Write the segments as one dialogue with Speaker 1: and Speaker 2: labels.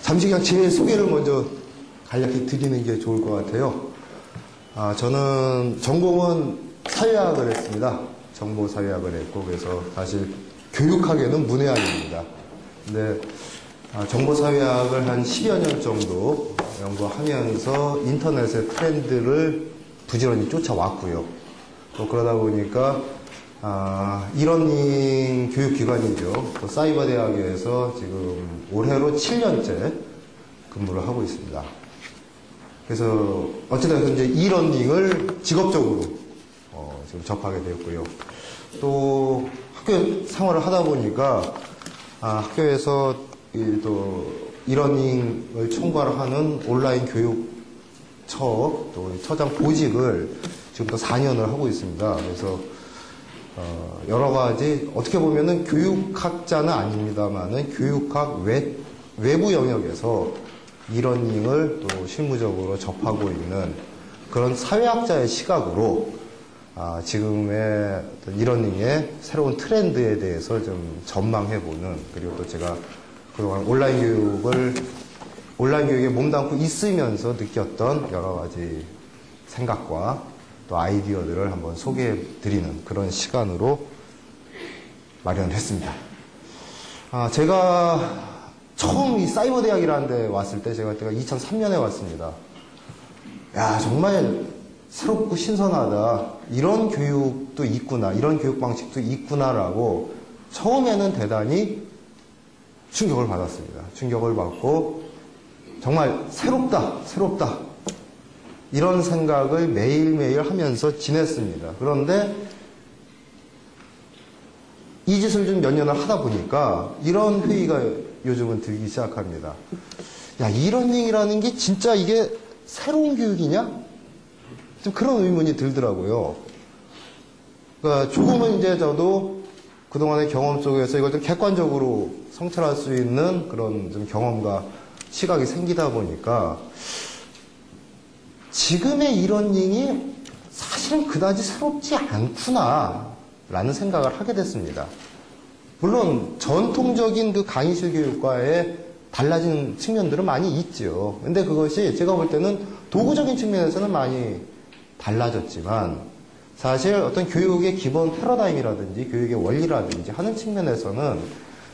Speaker 1: 잠시 그냥 제 소개를 먼저 간략히 드리는 게 좋을 것 같아요. 저는 전공은 사회학을 했습니다. 정보사회학을 했고, 그래서 사실 교육학에는 문외한입니다. 근데 정보사회학을 한 10여 년 정도 연구하면서 인터넷의 트렌드를 부지런히 쫓아왔고요. 또 그러다 보니까 이러닝 교육기관이죠. 또 사이버대학에서 지금 올해로 7년째 근무를 하고 있습니다. 그래서 어쨌든 이제 이러닝을 직업적으로 지금 접하게 되었고요. 또 학교 생활을 하다 보니까 학교에서 또 이러닝을 총괄하는 온라인 교육처 또 처장 보직을 지금부터 4년을 하고 있습니다. 그래서 여러 가지 어떻게 보면은 교육학자는 아닙니다만은 교육학 외부 영역에서 이러닝을 또 실무적으로 접하고 있는 그런 사회학자의 시각으로 지금의 이러닝의 새로운 트렌드에 대해서 좀 전망해보는, 그리고 또 제가 그동안 온라인 교육에 몸담고 있으면서 느꼈던 여러 가지 생각과 또 아이디어들을 한번 소개해드리는 그런 시간으로 마련했습니다. 제가 처음 이 사이버대학이라는 데 왔을 때, 제가 2003년에 왔습니다. 야, 정말 새롭고 신선하다. 이런 교육도 있구나. 이런 교육 방식도 있구나라고 처음에는 대단히 충격을 받았습니다. 충격을 받고 정말 새롭다. 이런 생각을 매일매일 하면서 지냈습니다. 그런데 이 짓을 좀 몇 년을 하다 보니까 이런 회의가 요즘은 들기 시작합니다. 야, 이러닝이라는 게 진짜 이게 새로운 교육이냐? 좀 그런 의문이 들더라고요. 그러니까 조금은 이제 저도 그동안의 경험 속에서 이걸 좀 객관적으로 성찰할 수 있는 그런 좀 경험과 시각이 생기다 보니까 지금의 이러닝이 사실은 그다지 새롭지 않구나 라는 생각을 하게 됐습니다. 물론 전통적인 그 강의실 교육과의 달라진 측면들은 많이 있죠. 근데 그것이 제가 볼 때는 도구적인 측면에서는 많이 달라졌지만, 사실 어떤 교육의 기본 패러다임이라든지 교육의 원리라든지 하는 측면에서는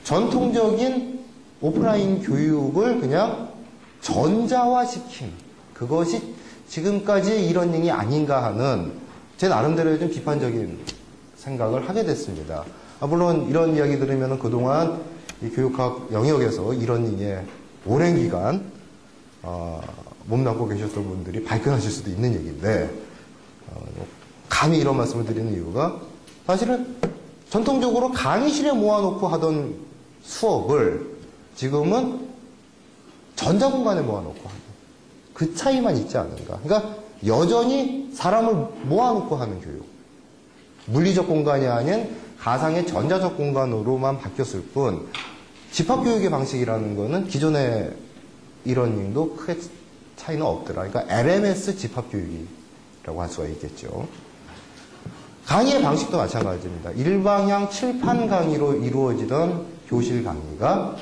Speaker 1: 전통적인 오프라인 교육을 그냥 전자화시킨, 그것이 지금까지의 이러닝이 아닌가 하는 제 나름대로의 좀 비판적인 생각을 하게 됐습니다. 물론 이런 이야기 들으면 그동안 이 교육학 영역에서 이러닝에 오랜 기간 몸담고 계셨던 분들이 발끈하실 수도 있는 얘기인데, 감히 이런 말씀을 드리는 이유가, 사실은 전통적으로 강의실에 모아놓고 하던 수업을 지금은 전자공간에 모아놓고 하는, 그 차이만 있지 않은가. 그러니까 여전히 사람을 모아놓고 하는 교육, 물리적 공간이 아닌 가상의 전자적 공간으로만 바뀌었을 뿐, 집합교육의 방식이라는 거는 기존의 이러닝도 크게 차이는 없더라. 그러니까 LMS 집합교육이라고 할 수가 있겠죠. 강의의 방식도 마찬가지입니다. 일방향 칠판 강의로 이루어지던 교실 강의가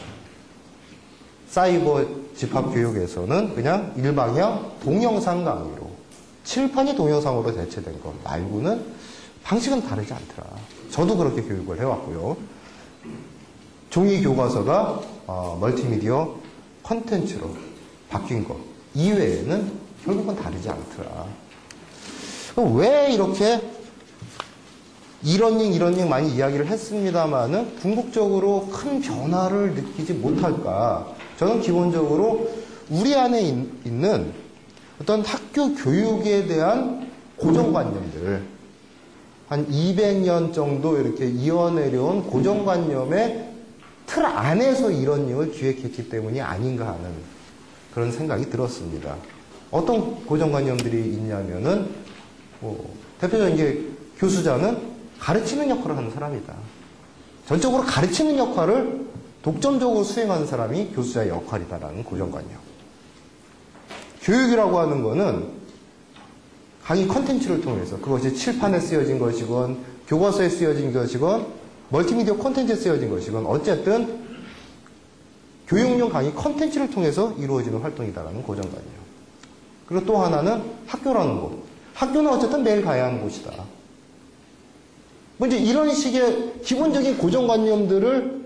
Speaker 1: 사이버 집합교육에서는 그냥 일방향 동영상 강의로, 칠판이 동영상으로 대체된 것 말고는 방식은 다르지 않더라. 저도 그렇게 교육을 해왔고요. 종이 교과서가 멀티미디어 콘텐츠로 바뀐 것 이외에는 결국은 다르지 않더라. 왜 이렇게 이러닝 많이 이야기를 했습니다만은 궁극적으로 큰 변화를 느끼지 못할까? 저는 기본적으로 우리 안에 있는 어떤 학교 교육에 대한 고정관념들, 한 200년 정도 이렇게 이어내려온 고정관념의 틀 안에서 이러닝을 기획했기 때문이 아닌가 하는 그런 생각이 들었습니다. 어떤 고정관념들이 있냐면은, 대표적인 게 교수자는 가르치는 역할을 하는 사람이다. 전적으로 가르치는 역할을 독점적으로 수행하는 사람이 교수자의 역할이다라는 고정관념. 교육이라고 하는 거는 강의 컨텐츠를 통해서, 그것이 칠판에 쓰여진 것이건 교과서에 쓰여진 것이건 멀티미디어 콘텐츠에 쓰여진 것이건 어쨌든 교육용 강의 컨텐츠를 통해서 이루어지는 활동이다라는 고정관념. 그리고 또 하나는 학교라는 곳. 학교는 어쨌든 매일 가야 하는 곳이다. 뭐 이제 이런 식의 기본적인 고정관념들을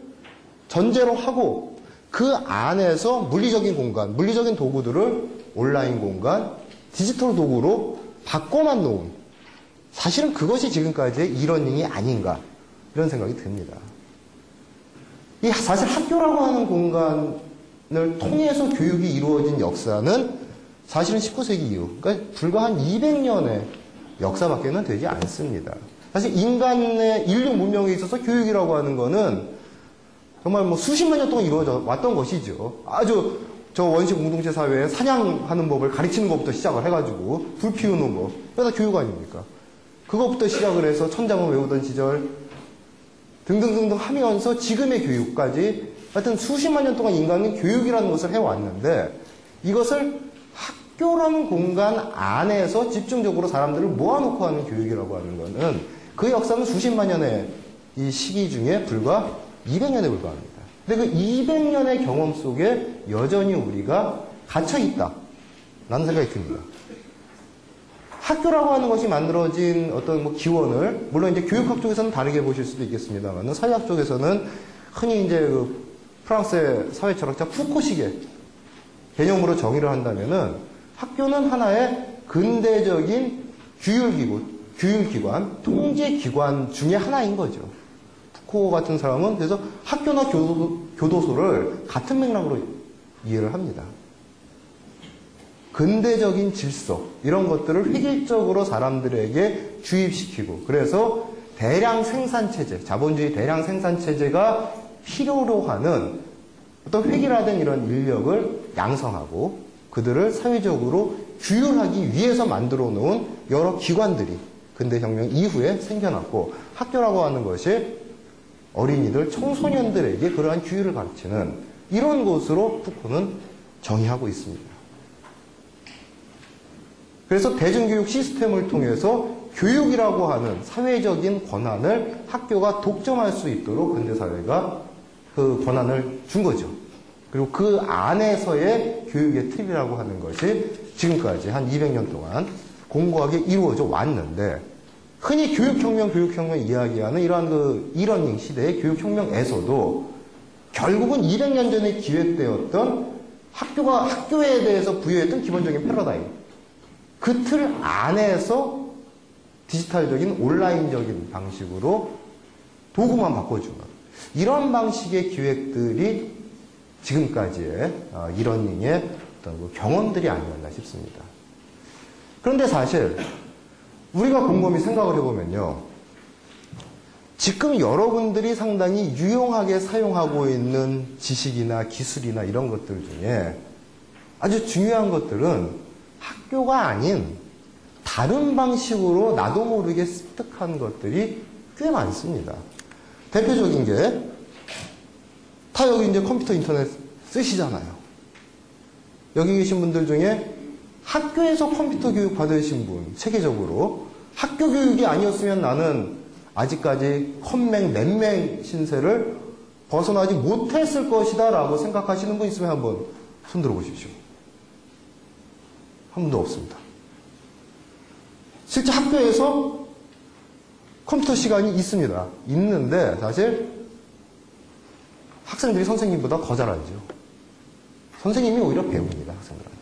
Speaker 1: 전제로 하고 그 안에서 물리적인 공간, 물리적인 도구들을 온라인 공간, 디지털 도구로 바꿔만 놓은 사실은 그것이 지금까지의 이러닝이 아닌가 이런 생각이 듭니다. 이 사실 학교라고 하는 공간을 통해서 교육이 이루어진 역사는 사실은 19세기 이후, 그러니까 불과 한 200년의 역사밖에는 되지 않습니다. 사실 인간의 인류 문명에 있어서 교육이라고 하는 거는 정말 뭐 수십만 년 동안 이루어져 왔던 것이죠. 아주 저 원시 공동체 사회에 사냥하는 법을 가르치는 것부터 시작을 해가지고 불 피우는 거, 그게 다 교육 아닙니까? 그것부터 시작을 해서 천자문 외우던 시절 등등등등 하면서 지금의 교육까지 하여튼 수십만 년 동안 인간은 교육이라는 것을 해왔는데 이것을 학교라는 공간 안에서 집중적으로 사람들을 모아놓고 하는 교육이라고 하는 것은 그 역사는 수십만 년의 이 시기 중에 불과 200년에 불과합니다. 근데 그 200년의 경험 속에 여전히 우리가 갇혀있다 라는 생각이 듭니다. 학교라고 하는 것이 만들어진 어떤 뭐 기원을, 물론 이제 교육학 쪽에서는 다르게 보실 수도 있겠습니다만, 사회학 쪽에서는 흔히 이제 그 프랑스의 사회철학자 푸코식의 개념으로 정의를 한다면은 학교는 하나의 근대적인 규율기관, 통제기관 중에 하나인 거죠. 푸코 같은 사람은 그래서 학교나 교도소를 같은 맥락으로 이해를 합니다. 근대적인 질서, 이런 것들을 획일적으로 사람들에게 주입시키고, 그래서 대량 생산체제, 자본주의 대량 생산체제가 필요로 하는 어떤 획일화된 이런 인력을 양성하고, 그들을 사회적으로 규율하기 위해서 만들어 놓은 여러 기관들이 근대혁명 이후에 생겨났고, 학교라고 하는 것이 어린이들, 청소년들에게 그러한 규율을 가르치는 이런 곳으로 푸코는 정의하고 있습니다. 그래서 대중교육 시스템을 통해서 교육이라고 하는 사회적인 권한을 학교가 독점할 수 있도록 근대사회가 그 권한을 준 거죠. 그리고 그 안에서의 교육의 틀이라고 하는 것이 지금까지 한 200년 동안 공고하게 이루어져 왔는데, 흔히 교육혁명 이야기하는 이러한 그 이러닝 시대의 교육혁명에서도 결국은 200년 전에 기획되었던 학교에 대해서 부여했던 기본적인 패러다임, 그 틀 안에서 디지털적인 온라인적인 방식으로 도구만 바꿔주는 이런 방식의 기획들이 지금까지의 이러닝의 어떤 그 경험들이 아니었나 싶습니다. 그런데 사실 우리가 곰곰이 생각을 해보면요, 지금 여러분들이 상당히 유용하게 사용하고 있는 지식이나 기술이나 이런 것들 중에 아주 중요한 것들은 학교가 아닌 다른 방식으로 나도 모르게 습득한 것들이 꽤 많습니다. 대표적인 게, 다 여기 이제 컴퓨터 인터넷 쓰시잖아요. 여기 계신 분들 중에 학교에서 컴퓨터 교육 받으신 분, 체계적으로 학교 교육이 아니었으면 나는 아직까지 컴맹, 넷맹 신세를 벗어나지 못했을 것이다 라고 생각하시는 분 있으면 한번 손들어 보십시오. 한 분도 없습니다. 실제 학교에서 컴퓨터 시간이 있습니다. 있는데 사실 학생들이 선생님보다 더 잘하죠. 선생님이 오히려 배웁니다, 학생들한테.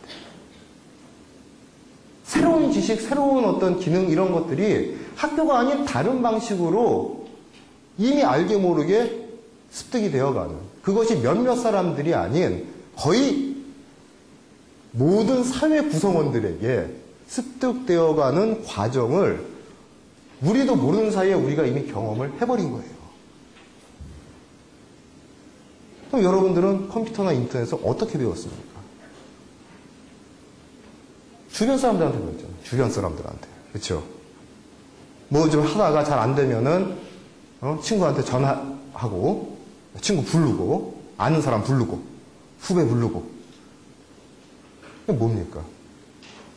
Speaker 1: 새로운 지식, 새로운 어떤 기능 이런 것들이 학교가 아닌 다른 방식으로 이미 알게 모르게 습득이 되어가는, 그것이 몇몇 사람들이 아닌 거의 모든 사회 구성원들에게 습득되어가는 과정을 우리도 모르는 사이에 우리가 이미 경험을 해버린 거예요. 그럼 여러분들은 컴퓨터나 인터넷을 어떻게 배웠습니까? 주변 사람들한테 배웠잖아요. 주변 사람들한테. 그렇죠? 뭐 좀 하다가 잘 안 되면은 친구한테 전화하고, 친구 부르고, 아는 사람 부르고, 후배 부르고. 이게 뭡니까?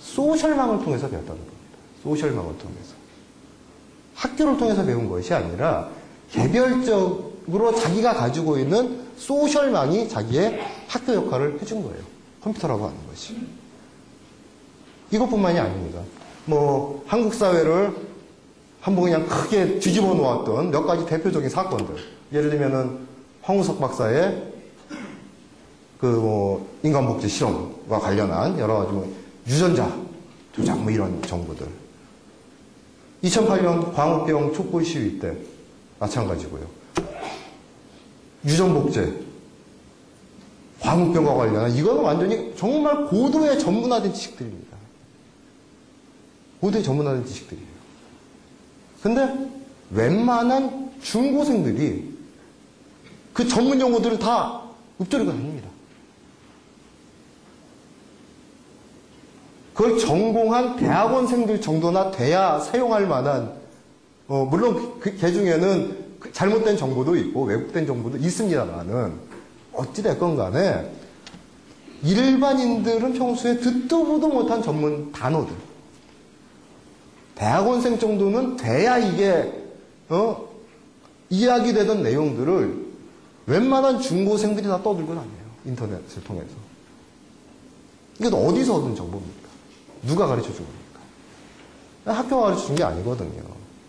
Speaker 1: 소셜망을 통해서 배웠다는 겁니다. 소셜망을 통해서. 학교를 통해서 배운 것이 아니라 개별적으로 자기가 가지고 있는 소셜망이 자기의 학교 역할을 해준 거예요. 컴퓨터라고 하는 것이. 이것뿐만이 아닙니다. 뭐 한국 사회를 한번 그냥 크게 뒤집어 놓았던 몇 가지 대표적인 사건들. 예를 들면은 황우석 박사의 그 뭐 인간복지 실험과 관련한 여러 가지 뭐 유전자 조작 뭐 이런 정보들. 2008년 광우병 촛불 시위 때 마찬가지고요. 유전복제, 광우병과 관련한 이거는 완전히 정말 고도의 전문화된 지식들입니다. 고도의 전문화된 지식들이에요. 근데 웬만한 중고생들이 그 전문 용어들을 다 읊조리고 다닙니다. 그걸 전공한 대학원생들 정도나 돼야 사용할 만한, 물론 그 중에는 잘못된 정보도 있고 왜곡된 정보도 있습니다만은 어찌됐건 간에 일반인들은 평소에 듣도 보도 못한 전문 단어들, 대학원생 정도는 돼야 이게 이야기되던 내용들을 웬만한 중고생들이 다 떠들고 다녀요. 인터넷을 통해서. 이게 어디서 얻은 정보입니까? 누가 가르쳐 준 겁니까? 학교가 가르쳐 준 게 아니거든요.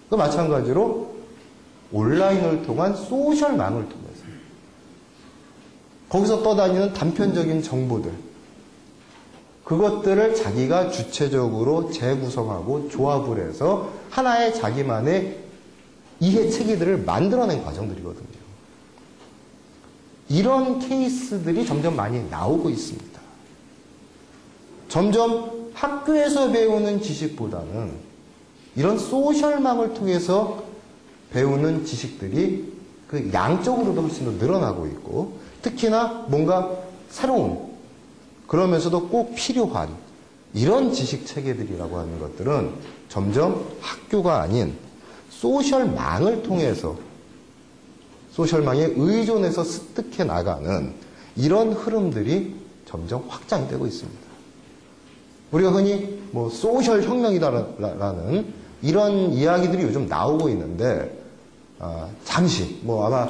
Speaker 1: 그 마찬가지로 온라인을 통한 소셜망을 통해서 거기서 떠다니는 단편적인 정보들, 그것들을 자기가 주체적으로 재구성하고 조합을 해서 하나의 자기만의 이해 체계들을 만들어낸 과정들이거든요. 이런 케이스들이 점점 많이 나오고 있습니다. 점점 학교에서 배우는 지식보다는 이런 소셜망을 통해서 배우는 지식들이 그 양적으로도 훨씬 더 늘어나고 있고, 특히나 뭔가 새로운, 그러면서도 꼭 필요한 이런 지식 체계들이라고 하는 것들은 점점 학교가 아닌 소셜망을 통해서, 소셜망에 의존해서 습득해 나가는 이런 흐름들이 점점 확장되고 있습니다. 우리가 흔히 뭐 소셜 혁명이다라는 이런 이야기들이 요즘 나오고 있는데, 잠시 뭐 아마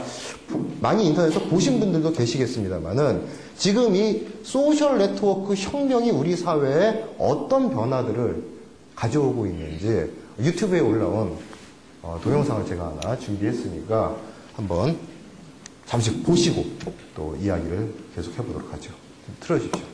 Speaker 1: 많이 인터넷에서 보신 분들도 계시겠습니다만은 지금 이 소셜 네트워크 혁명이 우리 사회에 어떤 변화들을 가져오고 있는지 유튜브에 올라온 동영상을 제가 하나 준비했으니까 한번 잠시 보시고 또 이야기를 계속 해보도록 하죠. 틀어주십시오.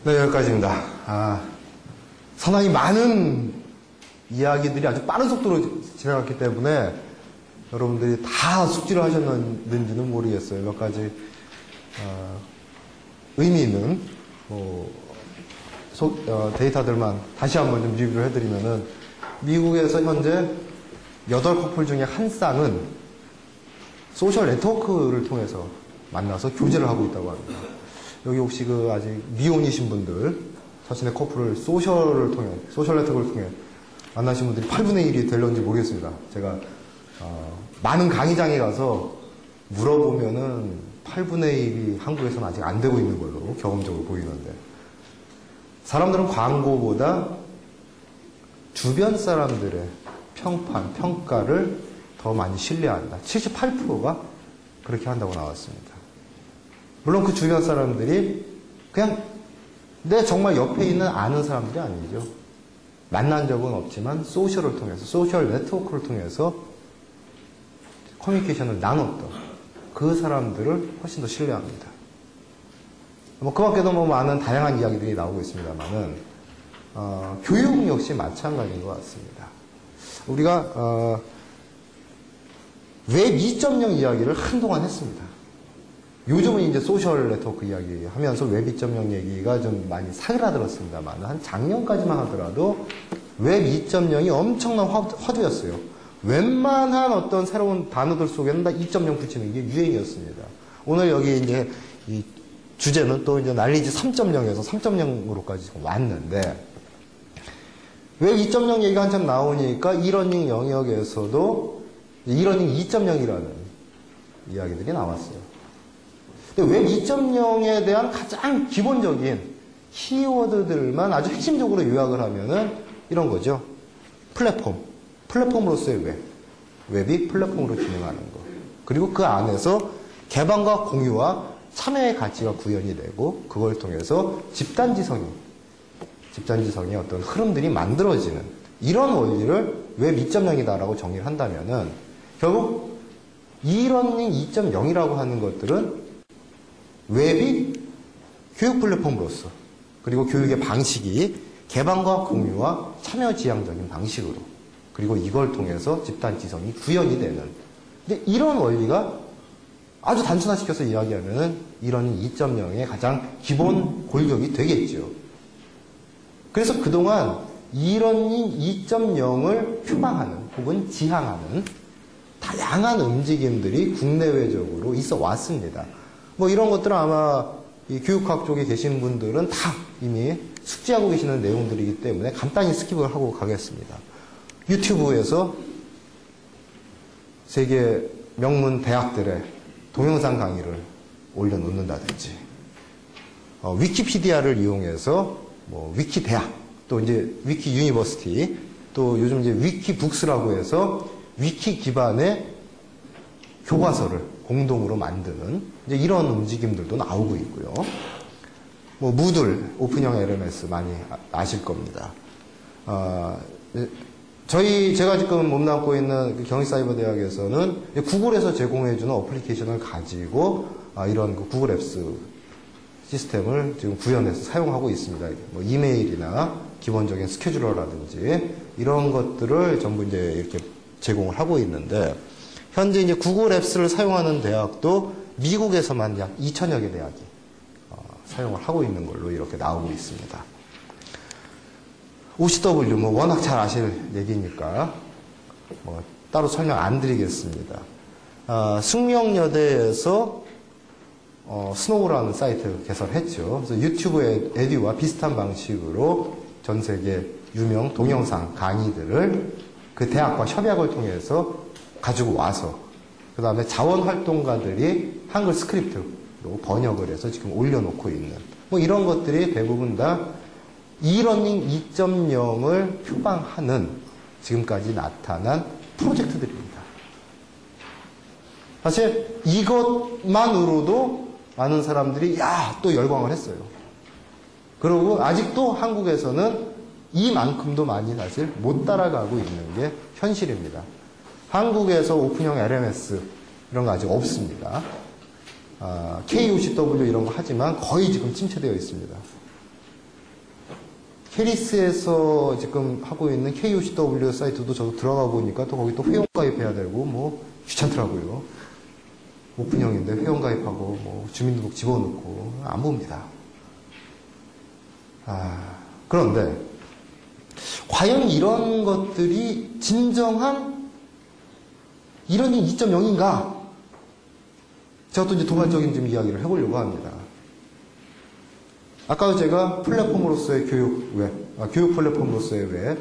Speaker 1: 네, 여기까지입니다. 상당히 많은 이야기들이 아주 빠른 속도로 지나갔기 때문에 여러분들이 다 숙지를 하셨는지는 모르겠어요. 몇 가지 의미 있는 데이터들만 다시 한번 좀 리뷰를 해드리면은, 미국에서 현재 8커플 중에 한 쌍은 소셜 네트워크를 통해서 만나서 교제를 하고 있다고 합니다. 여기 혹시 아직 미혼이신 분들, 자신의 커플을 소셜 네트워크를 통해 만나신 분들이 8분의 1이 될런지 모르겠습니다. 제가 많은 강의장에 가서 물어보면은 8분의 1이 한국에서는 아직 안 되고 있는 걸로 경험적으로 보이는데, 사람들은 광고보다 주변 사람들의 평가를 더 많이 신뢰한다. 78%가 그렇게 한다고 나왔습니다. 물론 그 주변 사람들이 그냥 내 정말 옆에 있는 아는 사람들이 아니죠. 만난 적은 없지만 소셜을 통해서, 소셜 네트워크를 통해서 커뮤니케이션을 나눴던 그 사람들을 훨씬 더 신뢰합니다. 그 밖에도 많은 다양한 이야기들이 나오고 있습니다만은, 교육 역시 마찬가지인 것 같습니다. 우리가, 웹 2.0 이야기를 한동안 했습니다. 요즘은 이제 소셜 네트워크 이야기 하면서 웹 2.0 얘기가 좀 많이 사그라들었습니다만, 한 작년까지만 하더라도 웹 2.0이 엄청난 화두였어요. 웬만한 어떤 새로운 단어들 속에는 다 2.0 붙이는 게 유행이었습니다. 오늘 여기 이제 이 주제는 또 이제 난리지 3.0에서 3.0으로까지 지금 왔는데, 웹 2.0 얘기가 한참 나오니까 이러닝 영역에서도 이러닝 2.0이라는 이야기들이 나왔어요. 근데 웹 2.0에 대한 가장 기본적인 키워드들만 아주 핵심적으로 요약을 하면은 이런 거죠. 플랫폼으로서의 웹이 플랫폼으로 기능하는 것. 그리고 그 안에서 개방과 공유와 참여의 가치가 구현이 되고, 그걸 통해서 집단지성의 어떤 흐름들이 만들어지는 이런 원리를 웹 2.0이다라고 정의를 한다면은, 결국 이러닝 2.0이라고 하는 것들은 웹이 교육 플랫폼으로서, 그리고 교육의 방식이 개방과 공유와 참여 지향적인 방식으로, 그리고 이걸 통해서 집단 지성이 구현이 되는, 근데 이런 원리가 아주 단순화시켜서 이야기하면은 이러닝 2.0의 가장 기본 골격이 되겠죠. 그래서 그동안 이러닝 2.0을 표방하는 혹은 지향하는 다양한 움직임들이 국내외적으로 있어 왔습니다. 이런 것들은 아마 이 교육학 쪽에 계신 분들은 다 이미 숙지하고 계시는 내용들이기 때문에 간단히 스킵을 하고 가겠습니다. 유튜브에서 세계 명문 대학들의 동영상 강의를 올려놓는다든지, 위키피디아를 이용해서 위키대학, 또 이제 위키 유니버시티, 또 요즘 이제 위키북스라고 해서 위키 기반의 교과서를 공동으로 만드는 이제 이런 움직임들도 나오고 있고요. 무들, 오픈형 LMS 많이 아실 겁니다. 제가 지금 몸담고 있는 경희사이버대학에서는 구글에서 제공해주는 어플리케이션을 가지고 이런 구글 앱스 시스템을 지금 구현해서 사용하고 있습니다. 이메일이나 기본적인 스케줄러라든지 이런 것들을 전부 이제 이렇게 제공을 하고 있는데, 현재 이제 구글 앱스를 사용하는 대학도 미국에서만 약 2,000여 개 대학이 사용을 하고 있는 걸로 이렇게 나오고 있습니다. OCW 워낙 잘 아실 얘기니까 따로 설명 안 드리겠습니다. 숙명여대에서 스노우라는 사이트를 개설했죠. 그래서 유튜브 에듀와 비슷한 방식으로 전 세계 유명 동영상 강의들을 그 대학과 협약을 통해서 가지고 와서, 그 다음에 자원활동가들이 한글 스크립트로 번역을 해서 지금 올려놓고 있는 이런 것들이 대부분 다 이러닝 2.0을 표방하는 지금까지 나타난 프로젝트들입니다. 사실 이것만으로도 많은 사람들이 또 열광을 했어요. 그리고 아직도 한국에서는 이만큼도 많이 사실 못 따라가고 있는 게 현실입니다. 한국에서 오픈형 LMS 이런 거 아직 없습니다. KOCW 이런 거 하지만 거의 지금 침체되어 있습니다. 캐리스에서 지금 하고 있는 KOCW 사이트도 저도 들어가 보니까 또 거기 또 회원가입해야 되고 뭐 귀찮더라고요. 오픈형인데 회원가입하고 뭐 주민등록 집어넣고 안 봅니다. 그런데 과연 이런 것들이 진정한 이런 2.0인가? 제가 또 이제 도발적인 좀 이야기를 해보려고 합니다. 아까 제가 플랫폼으로서의 교육 플랫폼으로서의 웹,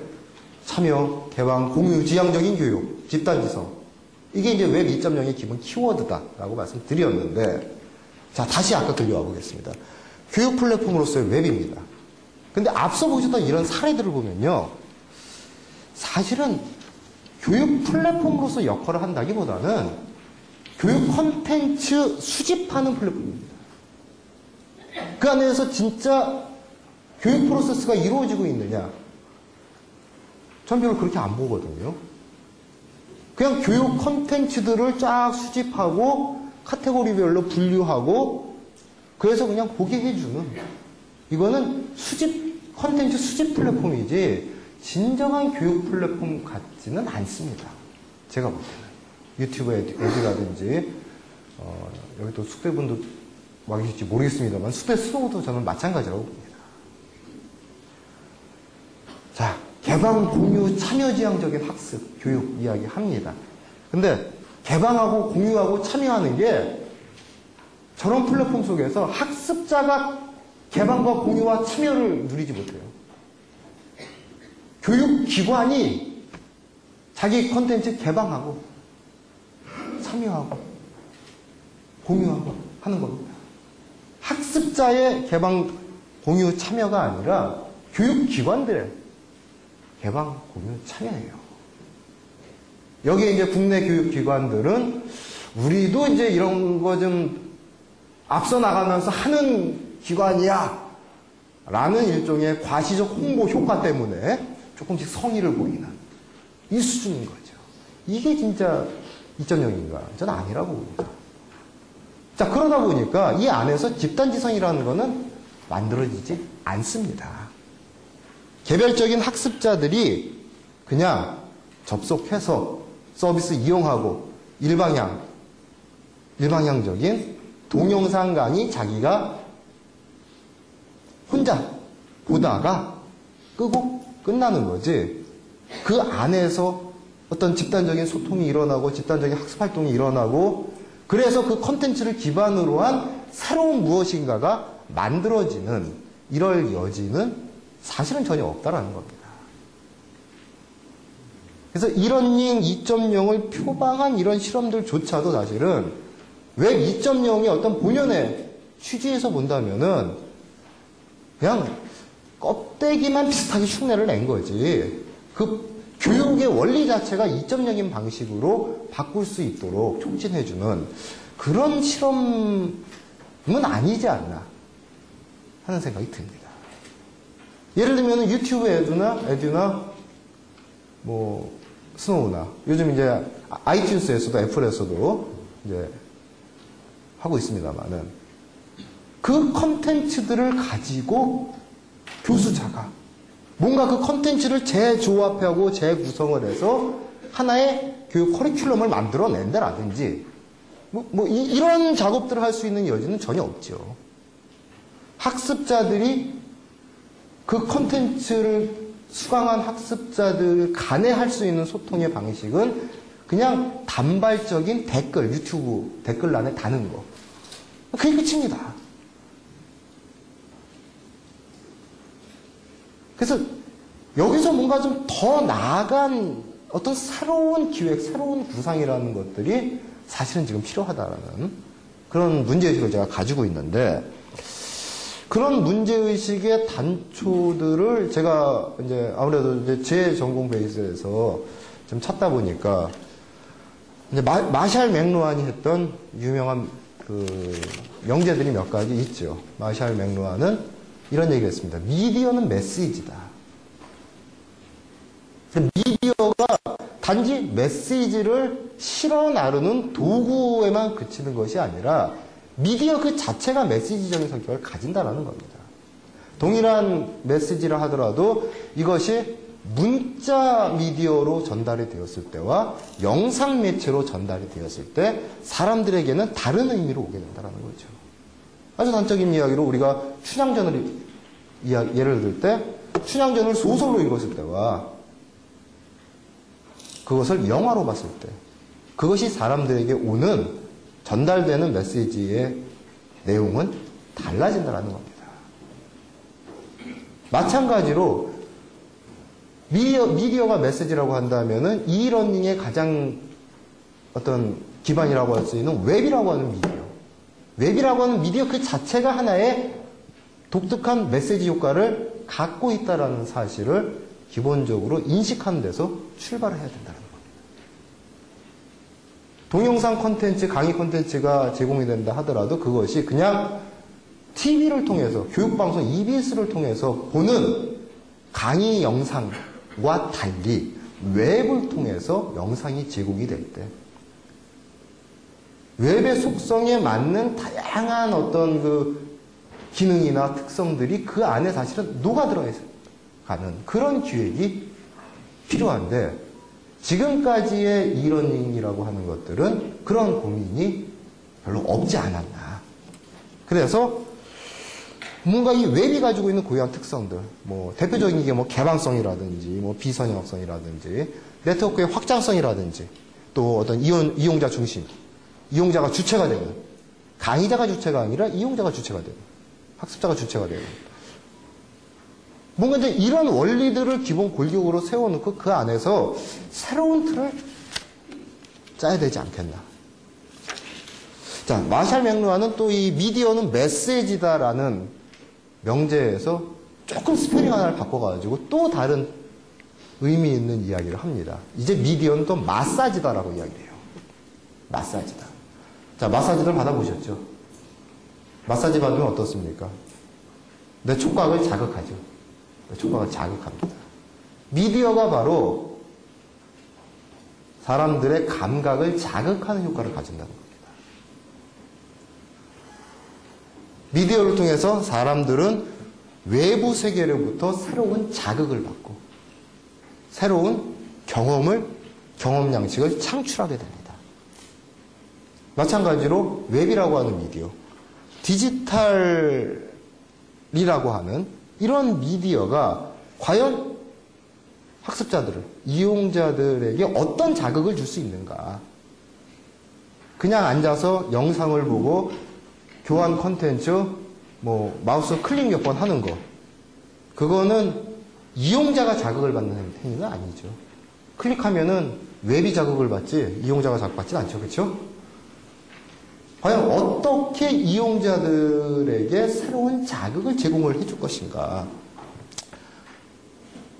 Speaker 1: 참여, 개방, 공유, 지향적인 교육, 집단지성. 이게 이제 웹 2.0의 기본 키워드다라고 말씀드렸는데, 자, 다시 아까 끌려와 보겠습니다. 교육 플랫폼으로서의 웹입니다. 근데 앞서 보셨던 이런 사례들을 보면요. 사실은 교육 플랫폼으로서 역할을 한다기보다는 교육 콘텐츠 수집하는 플랫폼입니다. 그 안에서 진짜 교육 프로세스가 이루어지고 있느냐? 전 별로 그렇게 안 보거든요. 그냥 교육 콘텐츠들을 쫙 수집하고 카테고리별로 분류하고 그래서 그냥 보게 해주는 이거는 콘텐츠 수집 플랫폼이지 진정한 교육 플랫폼 같지는 않습니다. 제가 볼 때는. 유튜브 에듀라든지 여기 또 숙대분도 와 계실지 모르겠습니다만 숙대 수동도 저는 마찬가지라고 봅니다. 자, 개방, 공유, 참여지향적인 학습, 교육 이야기 합니다. 근데 개방하고 공유하고 참여하는 게 저런 플랫폼 속에서 학습자가 개방과 공유와 참여를 누리지 못해요. 교육기관이 자기 콘텐츠 개방하고 참여하고 공유하고 하는 겁니다. 학습자의 개방, 공유, 참여가 아니라 교육기관들의 개방, 공유, 참여예요. 여기에 이제 국내 교육기관들은 우리도 이제 이런 거 좀 앞서 나가면서 하는 기관이야 라는 일종의 과시적 홍보 효과 때문에 조금씩 성의를 보이는 이 수준인 거죠. 이게 진짜 2.0인가? 저는 아니라고 봅니다. 자, 그러다 보니까 이 안에서 집단지성이라는 거는 만들어지지 않습니다. 개별적인 학습자들이 그냥 접속해서 서비스 이용하고 일방향적인 동영상 강의 자기가 혼자 보다가 끄고 끝나는 거지. 그 안에서 어떤 집단적인 소통이 일어나고 집단적인 학습 활동이 일어나고 그래서 그 콘텐츠를 기반으로 한 새로운 무엇인가가 만들어지는 이럴 여지는 사실은 전혀 없다라는 겁니다. 그래서 이러닝 2.0을 표방한 이런 실험들조차도 사실은 웹 2.0의 어떤 본연의 취지에서 본다면은 그냥 껍데기만 비슷하게 흉내를 낸 거지. 그 교육의 원리 자체가 2.0인 방식으로 바꿀 수 있도록 촉진해주는 그런 실험은 아니지 않나 하는 생각이 듭니다. 예를 들면 유튜브 에듀나 뭐 스노우나 요즘 이제 아이튠스에서도 애플에서도 이제 하고 있습니다만은 그 컨텐츠들을 가지고 교수자가 뭔가 그 컨텐츠를 재조합하고 재구성을 해서 하나의 교육 커리큘럼을 만들어낸다라든지 이런 작업들을 할 수 있는 여지는 전혀 없죠. 학습자들이 그 컨텐츠를 수강한 학습자들 간에 할 수 있는 소통의 방식은 그냥 단발적인 댓글, 유튜브 댓글란에 다는 거. 그게 끝입니다. 그래서 여기서 뭔가 좀 더 나아간 어떤 새로운 기획, 새로운 구상이라는 것들이 사실은 지금 필요하다라는 그런 문제의식을 제가 가지고 있는데 그런 문제의식의 단초들을 제가 이제 아무래도 이제 제 전공 베이스에서 좀 찾다 보니까 이제 마샬 맥루한이 했던 유명한 그 명제들이 몇 가지 있죠. 마샬 맥루한은 이런 얘기를 했습니다. 미디어는 메시지다. 미디어가 단지 메시지를 실어 나르는 도구에만 그치는 것이 아니라 미디어 그 자체가 메시지적인 성격을 가진다라는 겁니다. 동일한 메시지를 하더라도 이것이 문자 미디어로 전달이 되었을 때와 영상 매체로 전달이 되었을 때 사람들에게는 다른 의미로 오게 된다는 거죠. 아주 단적인 이야기로 우리가 춘향전을 예를 들 때 춘향전을 소설로 읽었을 때와 그것을 영화로 봤을 때 그것이 사람들에게 오는 전달되는 메시지의 내용은 달라진다는 겁니다. 마찬가지로 미디어가 메시지라고 한다면은 이러닝의 가장 어떤 기반이라고 할 수 있는 웹이라고 하는 미디어. 웹이라고 하는 미디어 그 자체가 하나의 독특한 메시지 효과를 갖고 있다는 사실을 기본적으로 인식하는 데서 출발을 해야 된다는 겁니다. 동영상 콘텐츠, 강의 콘텐츠가 제공이 된다 하더라도 그것이 그냥 TV를 통해서, 교육방송 EBS를 통해서 보는 강의 영상과 달리 웹을 통해서 영상이 제공이 될 때 웹의 속성에 맞는 다양한 어떤 그 기능이나 특성들이 그 안에 사실은 녹아들어가는 그런 기획이 필요한데 지금까지의 이러닝이라고 하는 것들은 그런 고민이 별로 없지 않았나. 그래서 뭔가 이 웹이 가지고 있는 고유한 특성들, 뭐 대표적인 게 뭐 개방성이라든지, 뭐 비선형성이라든지, 네트워크의 확장성이라든지, 또 어떤 이용자 중심, 이용자가 주체가 되는, 강의자가 주체가 아니라 이용자가 주체가 되는, 학습자가 주체가 되는. 뭔가 이제 이런 원리들을 기본 골격으로 세워놓고 그 안에서 새로운 틀을 짜야 되지 않겠나. 자, 마샬 맥루아는 또 이 미디어는 메시지다라는 명제에서 조금 스페링 하나를 바꿔가지고 또 다른 의미 있는 이야기를 합니다. 이제 미디어는 또 마사지다라고 이야기를 해요. 마사지다. 자, 마사지를 받아보셨죠? 마사지 받으면 어떻습니까? 내 촉각을 자극하죠. 내 촉각을 자극합니다. 미디어가 바로 사람들의 감각을 자극하는 효과를 가진다는 겁니다. 미디어를 통해서 사람들은 외부 세계로부터 새로운 자극을 받고 새로운 경험 양식을 창출하게 됩니다. 마찬가지로 웹이라고 하는 미디어, 디지털이라고 하는 이런 미디어가 과연 학습자들을, 이용자들에게 어떤 자극을 줄 수 있는가. 그냥 앉아서 영상을 보고 교환 콘텐츠, 뭐 마우스 클릭 몇 번 하는 거, 그거는 이용자가 자극을 받는 행위는 아니죠. 클릭하면은 웹이 자극을 받지 이용자가 자극받지는 않죠, 그렇죠? 과연 어떻게 이용자들에게 새로운 자극을 제공을 해줄 것인가?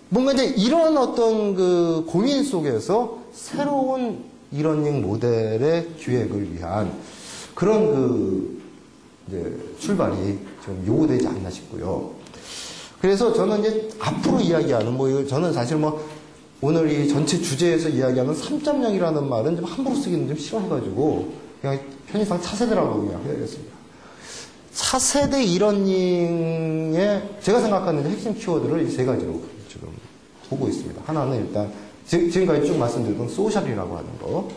Speaker 1: 뭔가 이제 이런 어떤 그 고민 속에서 새로운 이러닝 모델의 기획을 위한 그런 그 이제 출발이 좀 요구되지 않나 싶고요. 그래서 저는 이제 앞으로 이야기하는 저는 사실 오늘 이 전체 주제에서 이야기하는 3.0이라는 말은 좀 함부로 쓰기는 좀 싫어해가지고 그냥 편의상 차세대라고 그냥 해야겠습니다. 차세대 이러닝의 제가 생각하는 핵심 키워드를 이 세 가지로 지금 보고 있습니다. 하나는 일단 지금까지 쭉 말씀드렸던 소셜이라고 하는 거.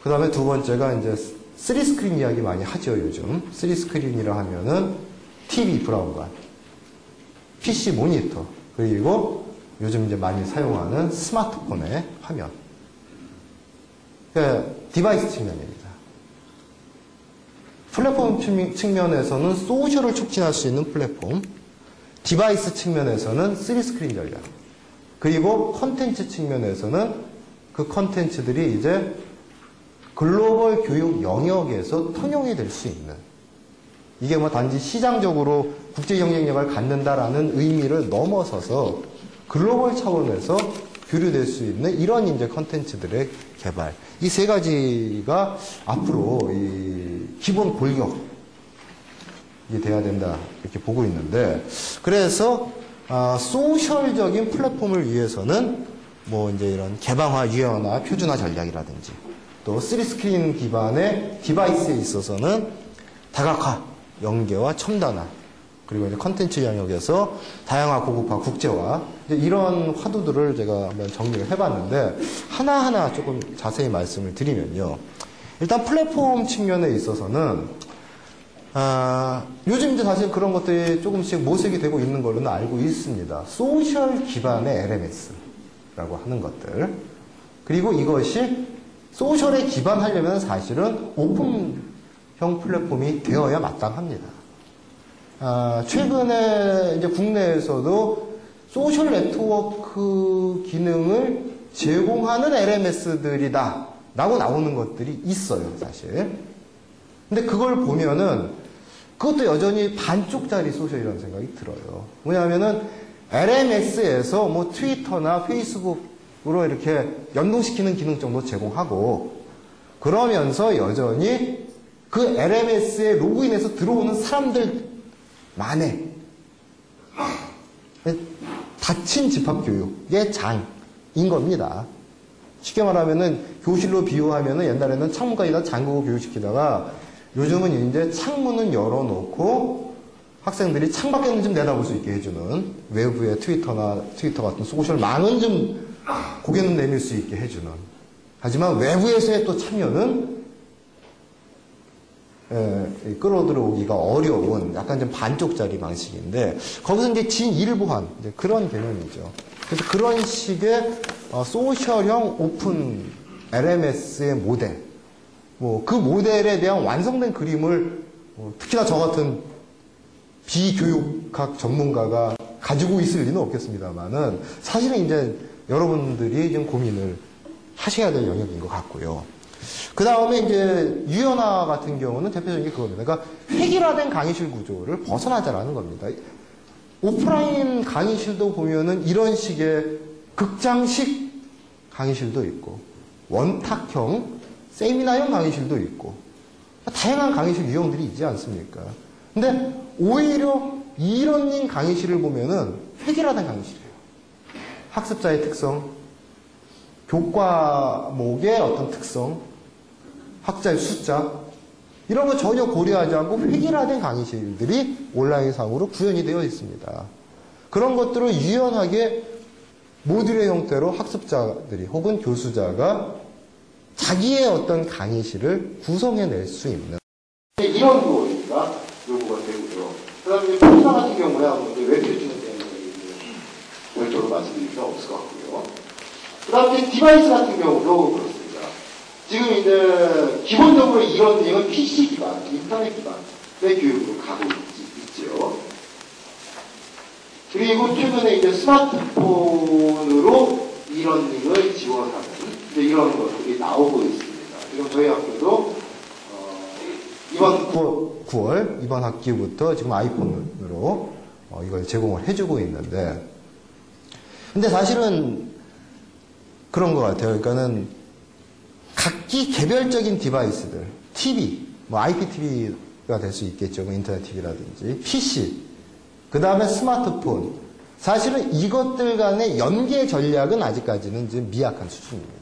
Speaker 1: 그 다음에 두 번째가 이제 3스크린 이야기 많이 하죠, 요즘. 3스크린이라 하면은 TV 브라우관, PC 모니터, 그리고 요즘 이제 많이 사용하는 스마트폰의 화면. 그러니까 디바이스 측면입니다. 플랫폼 측면에서는 소셜을 촉진할 수 있는 플랫폼, 디바이스 측면에서는 3스크린 전략, 그리고 컨텐츠 측면에서는 그 컨텐츠들이 이제 글로벌 교육 영역에서 통용이 될 수 있는, 이게 단지 시장적으로 국제 경쟁력을 갖는다라는 의미를 넘어서서 글로벌 차원에서 교류될 수 있는 이런 이제 컨텐츠들의 개발. 이 세 가지가 앞으로 이 기본 골격이 돼야 된다, 이렇게 보고 있는데, 그래서 소셜적인 플랫폼을 위해서는 이제 이런 개방화, 유형화, 표준화 전략이라든지, 또 3스크린 기반의 디바이스에 있어서는 다각화, 연계와 첨단화, 그리고 이제 컨텐츠 영역에서 다양화, 고급화, 국제화 이제 이런 화두들을 제가 한번 정리를 해봤는데 하나하나 조금 자세히 말씀을 드리면요. 일단 플랫폼 측면에 있어서는 요즘 이제 사실 그런 것들이 조금씩 모색이 되고 있는 걸로는 알고 있습니다. 소셜 기반의 LMS라고 하는 것들. 그리고 이것이 소셜에 기반하려면 사실은 오픈형 플랫폼이 되어야 마땅합니다. 최근에 이제 국내에서도 소셜 네트워크 기능을 제공하는 LMS들이다 라고 나오는 것들이 있어요, 사실. 근데 그걸 보면은 그것도 여전히 반쪽짜리 소셜이라는 생각이 들어요. 왜냐하면은 LMS에서 뭐 트위터나 페이스북으로 이렇게 연동시키는 기능 정도 제공하고 그러면서 여전히 그 LMS에 로그인해서 들어오는 사람들만의 닫힌 집합교육의 장인 겁니다. 쉽게 말하면은 교실로 비유하면은 옛날에는 창문까지다 잠그고 교육시키다가 요즘은 이제 창문은 열어놓고 학생들이 창밖에는 좀 내다볼 수 있게 해주는 외부의 트위터 같은 소셜망은 좀 고개는 내밀 수 있게 해주는 하지만 외부에서의 또 참여는 끌어들어오기가 어려운 약간 좀 반쪽짜리 방식인데 거기서 이제 진일보한 이제 그런 개념이죠. 그래서 그런 식의 소셜형 오픈 LMS의 모델 뭐 그 모델에 대한 완성된 그림을 특히나 저 같은 비교육학 전문가가 가지고 있을 리는 없겠습니다만은 사실은 이제 여러분들이 좀 고민을 하셔야 될 영역인 것 같고요. 그 다음에 이제 유연화 같은 경우는 대표적인 게 그겁니다. 그러니까 획일화된 강의실 구조를 벗어나자라는 겁니다. 오프라인 강의실도 보면은 이런 식의 극장식 강의실도 있고 원탁형 세미나형 강의실도 있고 다양한 강의실 유형들이 있지 않습니까? 근데 오히려 이런 강의실을 보면은 획일화된 강의실이에요. 학습자의 특성, 교과목의 어떤 특성, 학자의 숫자 이런 거 전혀 고려하지 않고 획일화된 강의실들이 온라인상으로 구현이 되어 있습니다. 그런 것들을 유연하게 모듈의 형태로 학습자들이 혹은 교수자가 자기의 어떤 강의실을 구성해낼 수 있는 이런 거가 요구가 되고요. 그 다음에 편사 같은 경우에 아무래도 웹페이지는 때문에 별도로 말씀드릴 필요는 없을 것 같고요. 그 다음에 디바이스 같은 경우도 그렇습니다. 지금 이제 기본적으로 이런 내용은 PC 기반, 인터넷 기반의 교육으로 가고 있죠. 그리고 최근에 이제 스마트폰으로 이러닝을 지원하는 이런 것들이 나오고 있습니다. 지금 저희 학교도 이번 9월 이번 학기부터 지금 아이폰으로 이걸 제공을 해주고 있는데, 근데 사실은 그런 것 같아요. 그러니까는 각기 개별적인 디바이스들, TV, 뭐 IPTV가 될 수 있겠죠. 뭐 인터넷 TV라든지 PC, 그 다음에 스마트폰. 사실은 이것들 간의 연계 전략은 아직까지는 좀 미약한 수준입니다.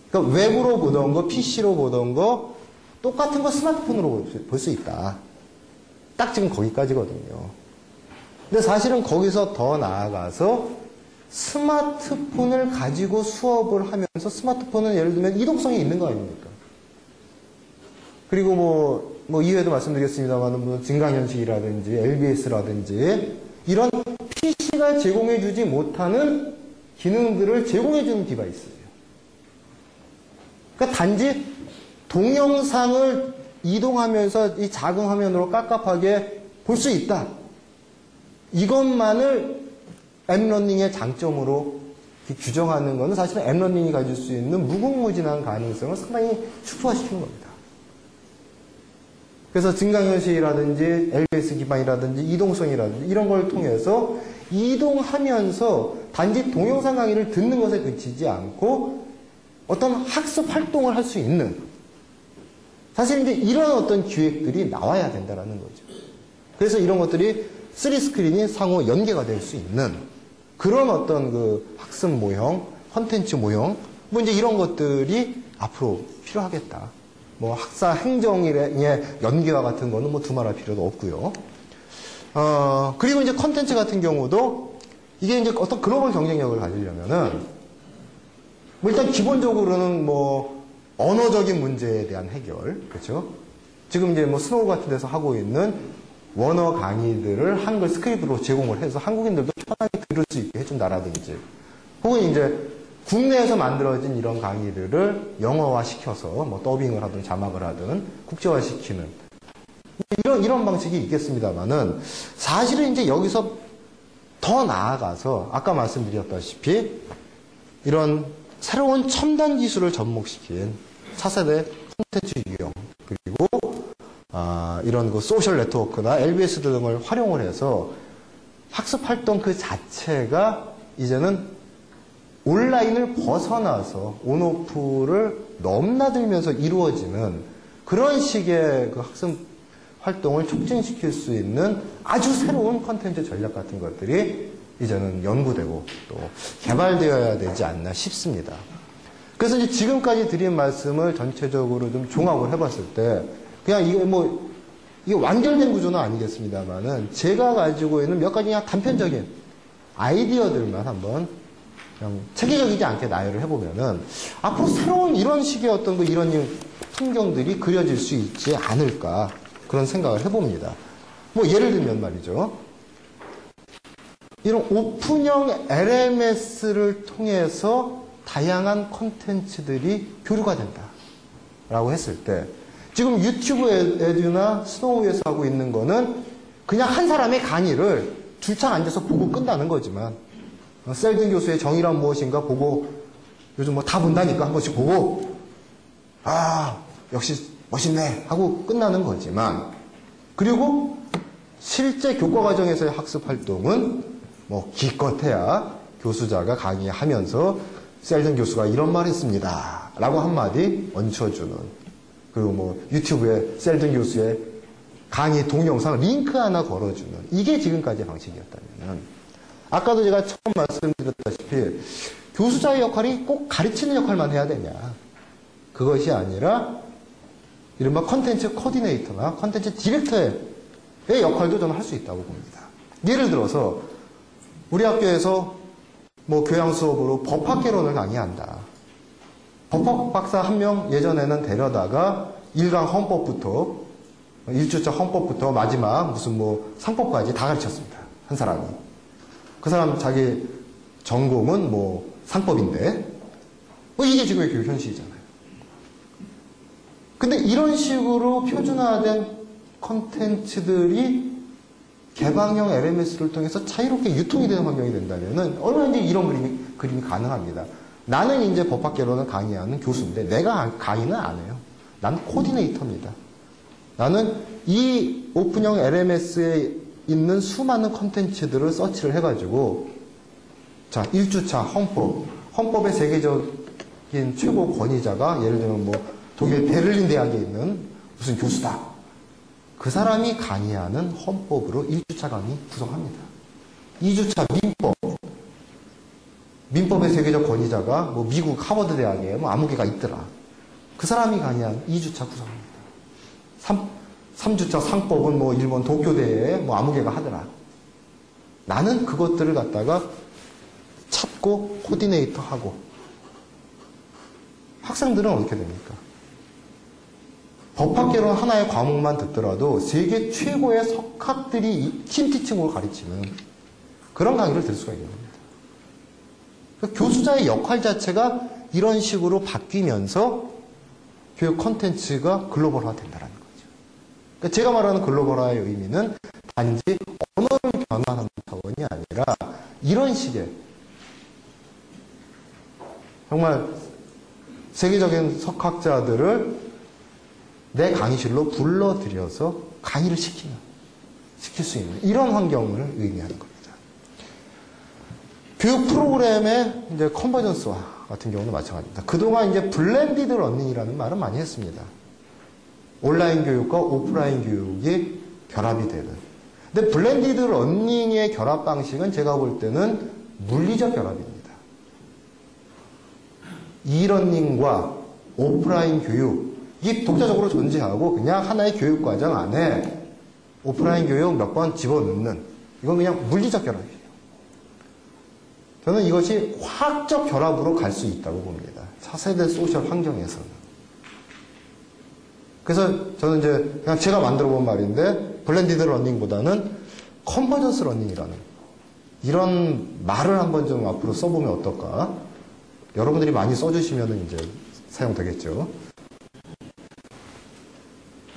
Speaker 1: 그러니까 웹으로 보던 거, PC로 보던 거, 똑같은 거 스마트폰으로 볼 수 있다. 딱 지금 거기까지거든요. 근데 사실은 거기서 더 나아가서 스마트폰을 가지고 수업을 하면서 스마트폰은 예를 들면 이동성이 있는 거 아닙니까? 그리고 뭐 이외에도 말씀드리겠습니다만, 뭐 증강현실이라든지 LBS라든지 이런 PC가 제공해주지 못하는 기능들을 제공해주는 디바이스예요. 그러니까 단지 동영상을 이동하면서 이 작은 화면으로 깝깝하게 볼 수 있다. 이것만을 앱러닝의 장점으로 규정하는 것은 사실은 앱러닝이 가질 수 있는 무궁무진한 가능성을 상당히 축소화시키는 겁니다. 그래서 증강현실이라든지 LBS 기반이라든지 이동성이라든지 이런 걸 통해서 이동하면서 단지 동영상 강의를 듣는 것에 그치지 않고 어떤 학습 활동을 할 수 있는, 사실 이제 이런 어떤 기획들이 나와야 된다는 거죠. 그래서 이런 것들이 3스크린이 상호 연계가 될 수 있는 그런 어떤 그 학습 모형, 콘텐츠 모형, 뭐 이제 이런 것들이 앞으로 필요하겠다. 뭐 학사 행정의 연계와 같은 거는 뭐 두말할 필요도 없고요. 그리고 이제 컨텐츠 같은 경우도 이게 이제 어떤 글로벌 경쟁력을 가지려면은 뭐 일단 기본적으로는 뭐 언어적인 문제에 대한 해결, 그렇죠? 지금 이제 뭐 스노우 같은 데서 하고 있는 원어 강의들을 한글 스크립트로 제공을 해서 한국인들도 편하게 들을 수 있게 해준다라든지, 혹은 이제 국내에서 만들어진 이런 강의들을 영어화 시켜서 뭐 더빙을 하든 자막을 하든 국제화 시키는 이런 방식이 있겠습니다만은, 사실은 이제 여기서 더 나아가서 아까 말씀드렸다시피 이런 새로운 첨단 기술을 접목시킨 차세대 콘텐츠 유형, 그리고 이런 그 소셜 네트워크나 LBS 등을 활용을 해서 학습 활동 그 자체가 이제는 온라인을 벗어나서 온오프를 넘나들면서 이루어지는 그런 식의 그 학습 활동을 촉진시킬 수 있는 아주 새로운 컨텐츠 전략 같은 것들이 이제는 연구되고 또 개발되어야 되지 않나 싶습니다. 그래서 이제 지금까지 드린 말씀을 전체적으로 좀 종합을 해봤을 때, 그냥 이게 완결된 구조는 아니겠습니다만은, 제가 가지고 있는 몇 가지 그냥 단편적인 아이디어들만 한번 그냥 체계적이지 않게 나열을 해보면은, 앞으로 새로운 이런 식의 어떤 이런 풍경들이 그려질 수 있지 않을까, 그런 생각을 해봅니다. 뭐 예를 들면 말이죠, 이런 오픈형 LMS를 통해서 다양한 콘텐츠들이 교류가 된다라고 했을 때, 지금 유튜브 에듀나 스노우에서 하고 있는 거는 그냥 한 사람의 강의를 줄창 앉아서 보고 끝나는 거지만, 셀든 교수의 정의란 무엇인가 보고, 요즘 뭐 다 본다니까 한 번씩 보고, 역시 멋있네 하고 끝나는 거지만, 그리고 실제 교과 과정에서의 학습 활동은 뭐 기껏해야 교수자가 강의하면서 셀든 교수가 이런 말 했습니다 라고 한마디 얹혀주는, 그리고 뭐 유튜브에 셀든 교수의 강의 동영상 링크 하나 걸어주는, 이게 지금까지의 방식이었다면, 아까도 제가 처음 말씀드렸다시피 교수자의 역할이 꼭 가르치는 역할만 해야 되냐, 그것이 아니라 이른바 컨텐츠 코디네이터나 컨텐츠 디렉터의 역할도 저는 할 수 있다고 봅니다. 예를 들어서 우리 학교에서 뭐 교양 수업으로 법학개론을 강의한다. 법학 박사 한 명 예전에는 데려다가 1강 헌법부터 1주차 헌법부터 마지막 무슨 뭐 상법까지 다 가르쳤습니다. 한 사람이. 그 사람 자기 전공은 뭐 상법인데, 뭐 이게 지금의 교육 현실이잖아요. 근데 이런 식으로 표준화된 컨텐츠들이 개방형 LMS를 통해서 자유롭게 유통이 되는 환경이 된다면은 얼마든지 이런 그림이 가능합니다. 나는 이제 법학개론을 강의하는 교수인데 내가 강의는 안 해요. 난 코디네이터입니다. 나는 이 오픈형 LMS에 있는 수많은 컨텐츠들을 서치를 해가지고, 자, 1주차 헌법의 세계적인 최고 권위자가 예를 들면 뭐 독일 베를린 대학에 있는 무슨 교수다. 그 사람이 강의하는 헌법으로 1주차 강의 구성합니다. 2주차 민법의 세계적 권위자가 뭐 미국 하버드 대학에 뭐 아무 개가 있더라. 그 사람이 강의한 2주차 구성합니다. 3주차 상법은 뭐 일본 도쿄대에 뭐 아무 개가 하더라. 나는 그것들을 갖다가 찾고 코디네이터 하고, 학생들은 어떻게 됩니까? 법학개론 하나의 과목만 듣더라도 세계 최고의 석학들이 팀티칭으로 가르치는 그런 강의를 들을 수가 있는 겁니다. 그러니까 교수자의 역할 자체가 이런 식으로 바뀌면서 교육 콘텐츠가 글로벌화 된다는 거죠. 그러니까 제가 말하는 글로벌화의 의미는 단지 언어를 변화하는 차원이 아니라 이런 식의 정말 세계적인 석학자들을 내 강의실로 불러들여서 강의를 시킬 수 있는 이런 환경을 의미하는 겁니다. 교육 프로그램의 이제 컨버전스화 같은 경우는 마찬가지입니다. 그동안 이제 블렌디드 러닝이라는 말을 많이 했습니다. 온라인 교육과 오프라인 교육이 결합이 되는. 근데 블렌디드 러닝의 결합 방식은 제가 볼 때는 물리적 결합입니다. 이러닝과 오프라인 교육, 이 독자적으로 존재하고 그냥 하나의 교육과정 안에 오프라인 교육 몇 번 집어넣는, 이건 그냥 물리적 결합이에요. 저는 이것이 화학적 결합으로 갈 수 있다고 봅니다. 차세대 소셜 환경에서는. 그래서 저는 이제 그냥 제가 만들어 본 말인데, 블렌디드 러닝보다는 컨버전스 러닝이라는 이런 말을 한번 좀 앞으로 써보면 어떨까? 여러분들이 많이 써주시면 이제 사용되겠죠.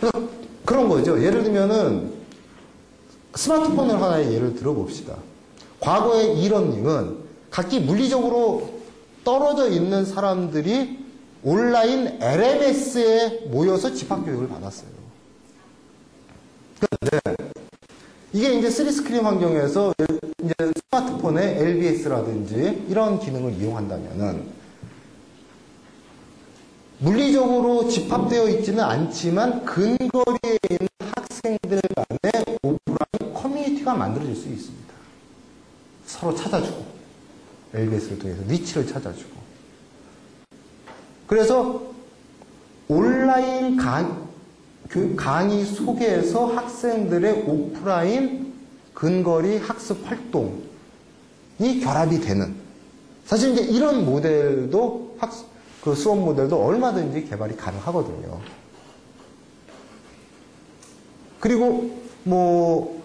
Speaker 1: 그래서 그런 거죠. 예를 들면은 스마트폰을 하나의 예를 들어봅시다. 과거의 이러닝은 각기 물리적으로 떨어져 있는 사람들이 온라인 LMS에 모여서 집합교육을 받았어요. 그런데 이게 이제 3스크린 환경에서 이제 스마트폰에 LBS라든지 이런 기능을 이용한다면은 물리적으로 집합되어 있지는 않지만 근거리에 있는 학생들 간의 오프라인 커뮤니티가 만들어질 수 있습니다. 서로 찾아주고, LBS를 통해서 위치를 찾아주고. 그래서 온라인 강의 속에서 학생들의 오프라인 근거리 학습 활동이 결합이 되는, 사실 이제 이런 모델도 그 수업 모델도 얼마든지 개발이 가능하거든요. 그리고 뭐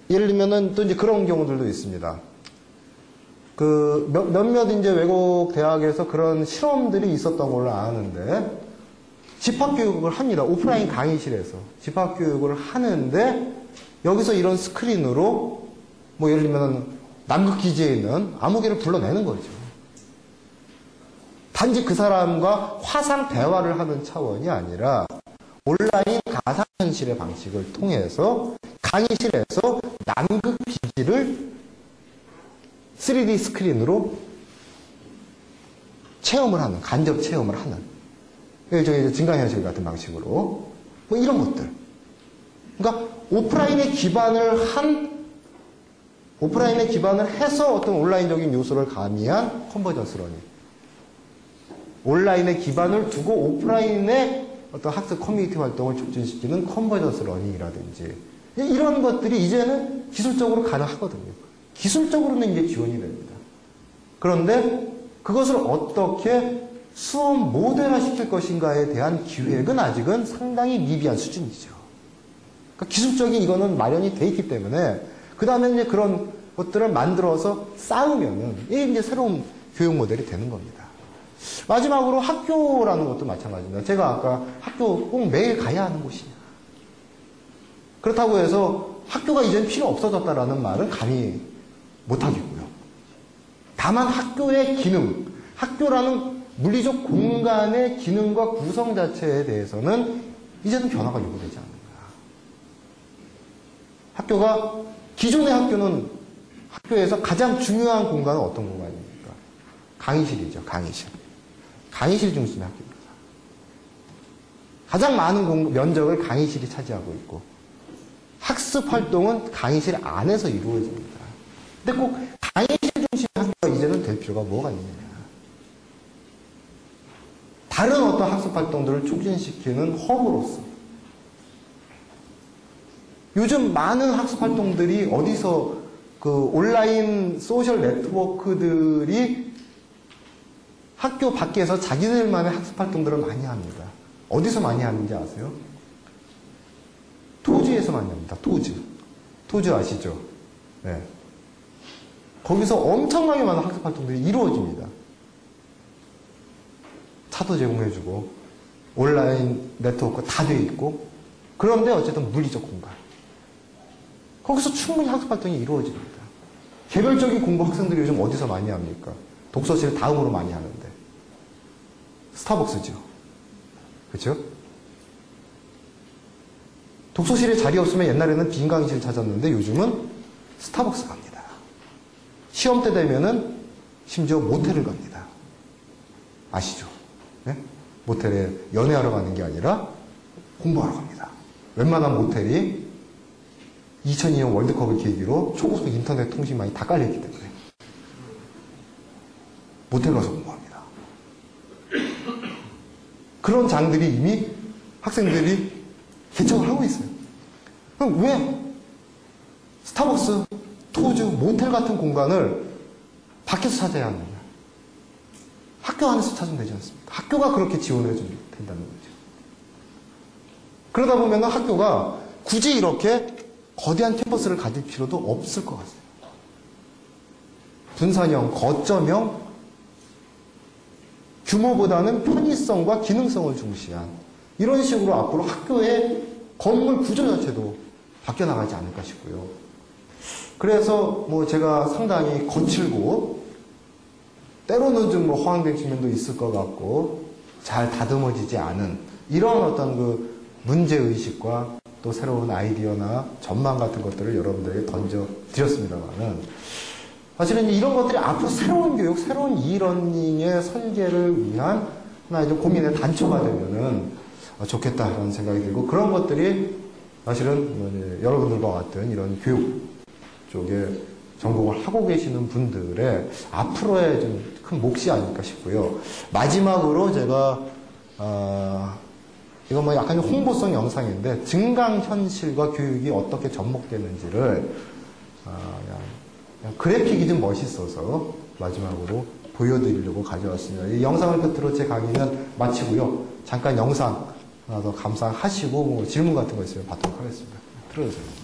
Speaker 1: 예를 들면은 또 이제 그런 경우들도 있습니다. 그 몇몇 이제 외국 대학에서 그런 실험들이 있었던 걸로 아는데, 집합교육을 합니다. 오프라인 강의실에서 집합교육을 하는데 여기서 이런 스크린으로 뭐 예를 들면 남극기지에 있는 아무개를 불러내는 거죠. 단지 그 사람과 화상 대화를 하는 차원이 아니라 온라인 가상현실의 방식을 통해서 강의실에서 남극기지를 3D 스크린으로 체험을 하는, 간접 체험을 하는, 일종의 증강현실 같은 방식으로 뭐 이런 것들. 그러니까 오프라인에 기반을 해서 어떤 온라인적인 요소를 가미한 컨버전스 러닝. 온라인에 기반을 두고 오프라인의 어떤 학습 커뮤니티 활동을 촉진시키는 컨버전스 러닝이라든지 이런 것들이 이제는 기술적으로 가능하거든요. 기술적으로는 이제 지원이 됩니다. 그런데 그것을 어떻게 수업 모델화 시킬 것인가에 대한 기획은 아직은 상당히 미비한 수준이죠. 그러니까 기술적인 이거는 마련이 돼 있기 때문에 그 다음에 이제 그런 것들을 만들어서 쌓으면은 이게 이제 새로운 교육 모델이 되는 겁니다. 마지막으로 학교라는 것도 마찬가지입니다. 제가 아까 학교 꼭 매일 가야 하는 곳이냐. 그렇다고 해서 학교가 이제는 필요 없어졌다라는 말은 감히 못하겠고요. 다만 학교의 기능, 학교라는 물리적 공간의 기능과 구성 자체에 대해서는 이제는 변화가 요구되지 않는가. 기존의 학교는 학교에서 가장 중요한 공간은 어떤 공간입니까? 강의실이죠, 강의실. 강의실 중심의 학교입니다. 가장 많은 면적을 강의실이 차지하고 있고, 학습 활동은 강의실 안에서 이루어집니다. 근데 꼭 강의실 중심의 학교가 이제는 될 필요가 뭐가 있느냐. 다른 어떤 학습 활동들을 촉진시키는 허브로서 요즘 많은 학습 활동들이 어디서 그 온라인 소셜 네트워크들이 학교 밖에서 자기들만의 학습 활동들을 많이 합니다. 어디서 많이 하는지 아세요? 토지에서 많이 합니다. 토지 아시죠? 네. 거기서 엄청나게 많은 학습 활동들이 이루어집니다. 차도 제공해주고 온라인 네트워크 다 돼 있고, 그런데 어쨌든 물리적 공간, 거기서 충분히 학습 활동이 이루어집니다. 개별적인 공부 학생들이 요즘 어디서 많이 합니까? 독서실 다음으로 많이 하는데 스타벅스죠. 그렇죠? 독서실에 자리 없으면 옛날에는 빈 강의실 찾았는데 요즘은 스타벅스 갑니다. 시험 때 되면은 심지어 모텔을 갑니다. 아시죠? 네? 모텔에 연애하러 가는 게 아니라 공부하러 갑니다. 웬만한 모텔이 2002년 월드컵을 계기로 초고속 인터넷 통신망이 다 깔려있기 때문에 모텔 가서 공부합니다. 그런 장들이 이미 학생들이 개척을 하고 있어요. 그럼 왜 스타벅스, 토즈, 모텔 같은 공간을 밖에서 찾아야 하느냐? 학교 안에서 찾으면 되지 않습니까? 학교가 그렇게 지원해주면 된다는 거죠. 그러다 보면 학교가 굳이 이렇게 거대한 캠퍼스를 가질 필요도 없을 것 같아요. 분산형, 거점형, 규모보다는 편의성과 기능성을 중시한 이런 식으로 앞으로 학교의 건물 구조 자체도 바뀌어 나가지 않을까 싶고요. 그래서 뭐 제가 상당히 거칠고 때로는 좀 뭐 허황된 측면도 있을 것 같고 잘 다듬어지지 않은 이런 어떤 그 문제의식과 또 새로운 아이디어나 전망 같은 것들을 여러분들에게 던져드렸습니다만은 사실은 이런 것들이 앞으로 새로운 교육, 새로운 이러닝의 설계를 위한 하나의 좀 고민의 단초가 되면은 좋겠다라는 생각이 들고 그런 것들이 사실은 여러분들과 같은 이런 교육 쪽에 전공을 하고 계시는 분들의 앞으로의 좀 큰 몫이 아닐까 싶고요. 마지막으로 제가 이건 뭐 약간 홍보성 영상인데 증강현실과 교육이 어떻게 접목되는지를 그냥 그래픽이 좀 멋있어서 마지막으로 보여드리려고 가져왔습니다. 이 영상을 끝으로 제 강의는 마치고요. 잠깐 영상 하나 더 감상하시고 뭐 질문 같은 거 있으면 받도록 하겠습니다. 틀어주세요.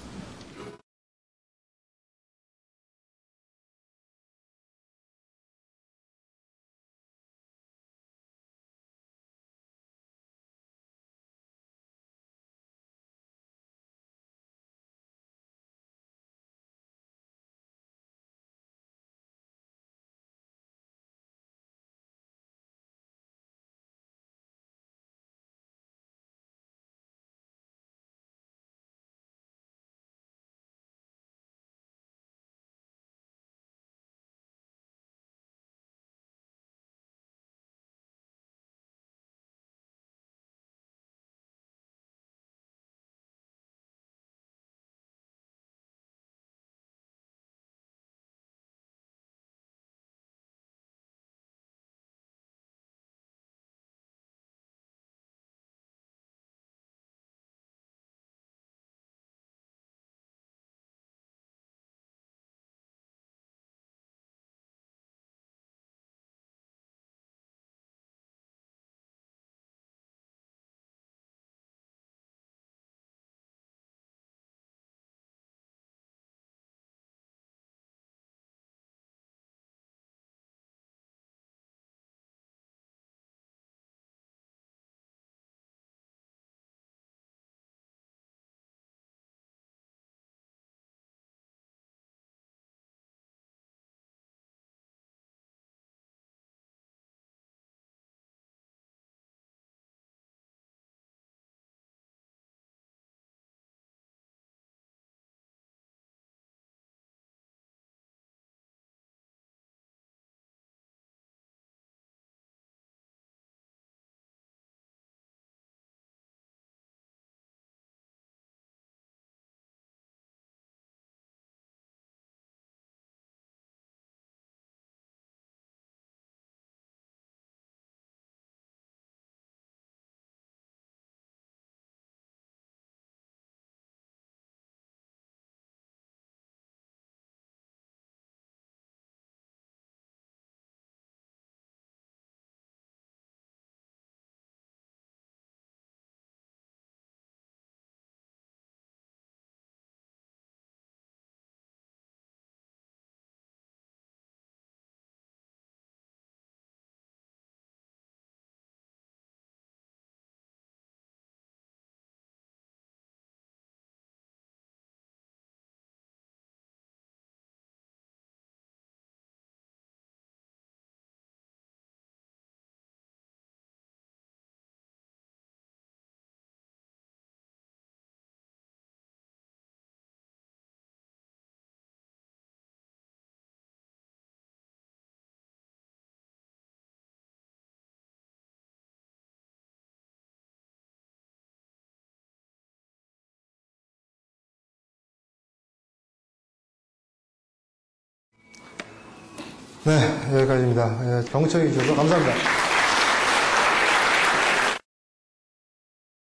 Speaker 1: 네, 여기까지입니다. 경청해 주셔서 감사합니다.